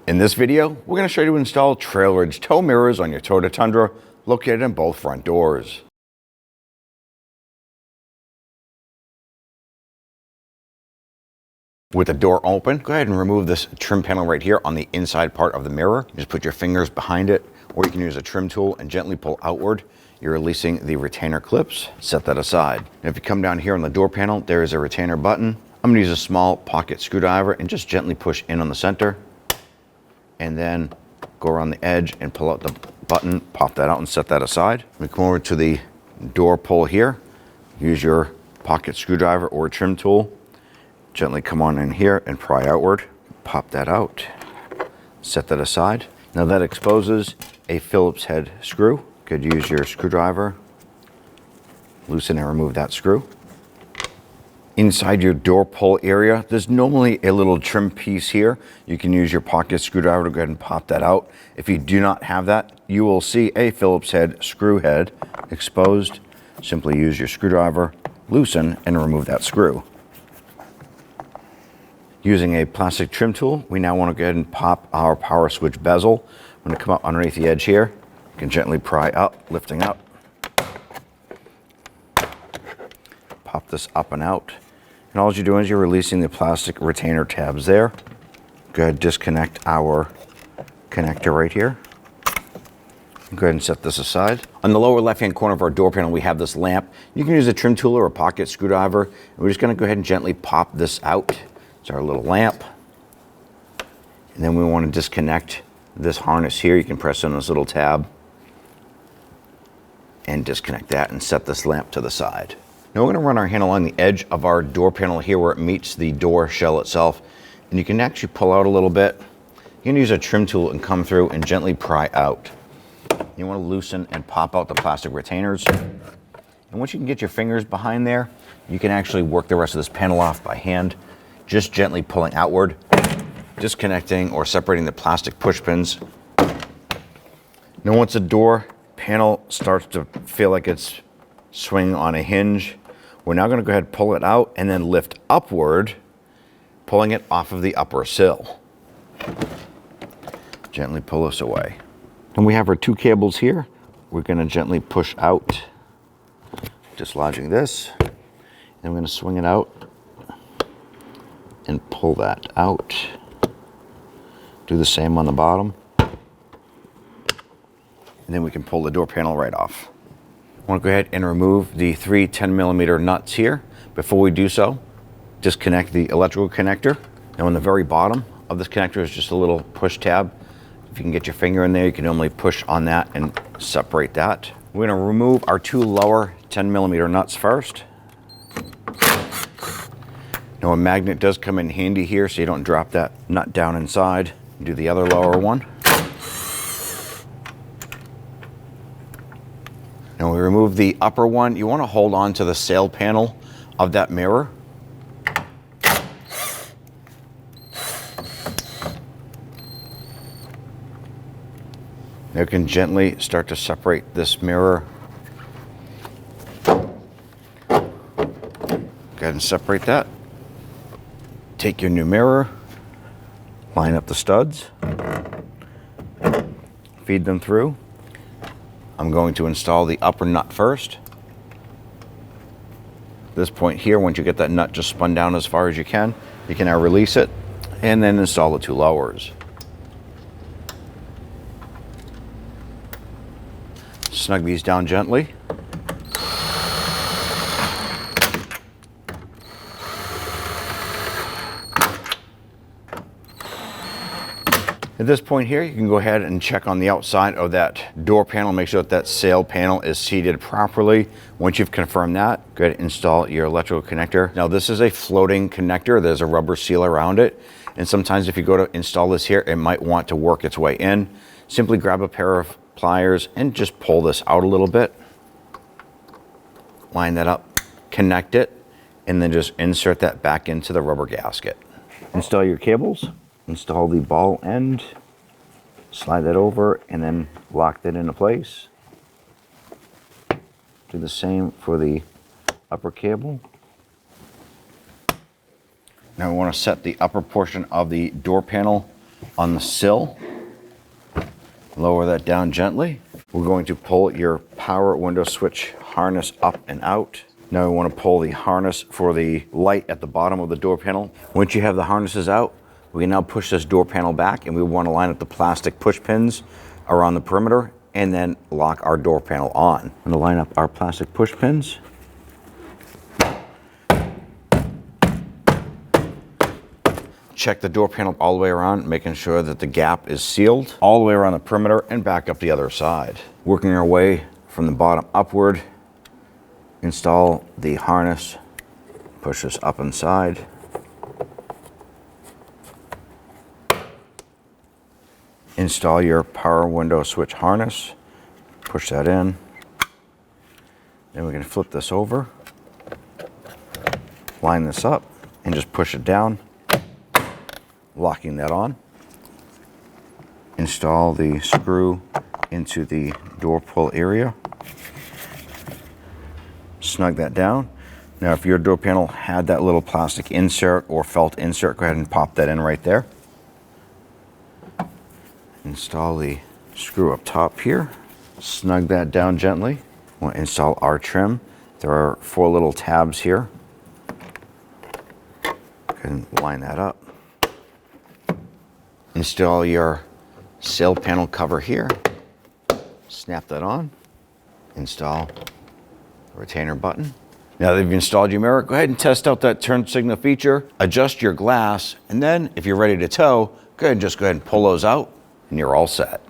In this video, we're going to show you how to install trailerage tow mirrors on your Toyota Tundra located in both front doors. With the door open, go ahead and remove this trim panel right here on the inside part of the mirror. Just put your fingers behind it, or you can use a trim tool and gently pull outward. You're releasing the retainer clips. Set that aside. And if you come down here on the door panel, there is a retainer button. I'm going to use a small pocket screwdriver and just gently push in on the center. And then go around the edge and pull out the button, pop that out and set that aside. We come over to the door pull here. Use your pocket screwdriver or trim tool. Gently come on in here and pry outward. Pop that out. Set that aside. Now that exposes a Phillips head screw. Could use your screwdriver. Loosen and remove that screw. Inside your door pull area, there's normally a little trim piece here. You can use your pocket screwdriver to go ahead and pop that out. If you do not have that, you will see a Phillips head screw head exposed. Simply use your screwdriver, loosen, and remove that screw. Using a plastic trim tool, we now want to go ahead and pop our power switch bezel. I'm going to come up underneath the edge here. You can gently pry up, lifting up. Pop this up and out. And all you're doing is you're releasing the plastic retainer tabs there. Go ahead, disconnect our connector right here. Go ahead and set this aside. On the lower left-hand corner of our door panel, we have this lamp. You can use a trim tool or a pocket screwdriver. And we're just going to go ahead and gently pop this out. It's our little lamp. And then we want to disconnect this harness here. You can press on this little tab and disconnect that and set this lamp to the side. Now we're going to run our hand along the edge of our door panel here where it meets the door shell itself. And you can actually pull out a little bit. You can use a trim tool and come through and gently pry out. You want to loosen and pop out the plastic retainers. And once you can get your fingers behind there, you can actually work the rest of this panel off by hand. Just gently pulling outward, disconnecting or separating the plastic push pins. Now once the door panel starts to feel like it's swinging on a hinge, we're now going to go ahead and pull it out and then lift upward, pulling it off of the upper sill. Gently pull this away. And we have our two cables here. We're going to gently push out, dislodging this. And we're going to swing it out and pull that out. Do the same on the bottom. And then we can pull the door panel right off. I want to go ahead and remove the three 10mm nuts here. Before we do so, disconnect the electrical connector. Now on the very bottom of this connector is just a little push tab. If you can get your finger in there, you can normally push on that and separate that. We're going to remove our two lower 10mm nuts first. Now a magnet does come in handy here so you don't drop that nut down inside. Do the other lower one. Now we remove the upper one. You want to hold on to the sail panel of that mirror. Now you can gently start to separate this mirror. Go ahead and separate that. Take your new mirror, line up the studs, feed them through. I'm going to install the upper nut first. This point here, once you get that nut just spun down as far as you can now release it and then install the two lowers. Snug these down gently. At this point here, you can go ahead and check on the outside of that door panel, make sure that that sail panel is seated properly. Once you've confirmed that, go ahead and install your electrical connector. Now this is a floating connector. There's a rubber seal around it. And sometimes if you go to install this here, it might want to work its way in. Simply grab a pair of pliers and just pull this out a little bit. Line that up, connect it, and then just insert that back into the rubber gasket. Install your cables. Install the ball end, slide that over, and then lock that into place. Do the same for the upper cable. Now we want to set the upper portion of the door panel on the sill. Lower that down gently. We're going to pull your power window switch harness up and out. Now we want to pull the harness for the light at the bottom of the door panel. Once you have the harnesses out, we can now push this door panel back, and we want to line up the plastic push pins around the perimeter and then lock our door panel on. I'm going to line up our plastic push pins. Check the door panel all the way around, making sure that the gap is sealed all the way around the perimeter and back up the other side. Working our way from the bottom upward, install the harness, push this up inside. Install your power window switch harness, push that in. Then we're going to flip this over, line this up, and just push it down, locking that on. Install the screw into the door pull area. Snug that down. Now if your door panel had that little plastic insert or felt insert, go ahead and pop that in right there. Install the screw up top here. Snug that down gently. We'll install our trim. There are 4 little tabs here. Go ahead and line that up. Install your sail panel cover here. Snap that on. Install the retainer button. Now that you've installed your mirror, go ahead and test out that turn signal feature. Adjust your glass, and then if you're ready to tow, go ahead and pull those out, and you're all set.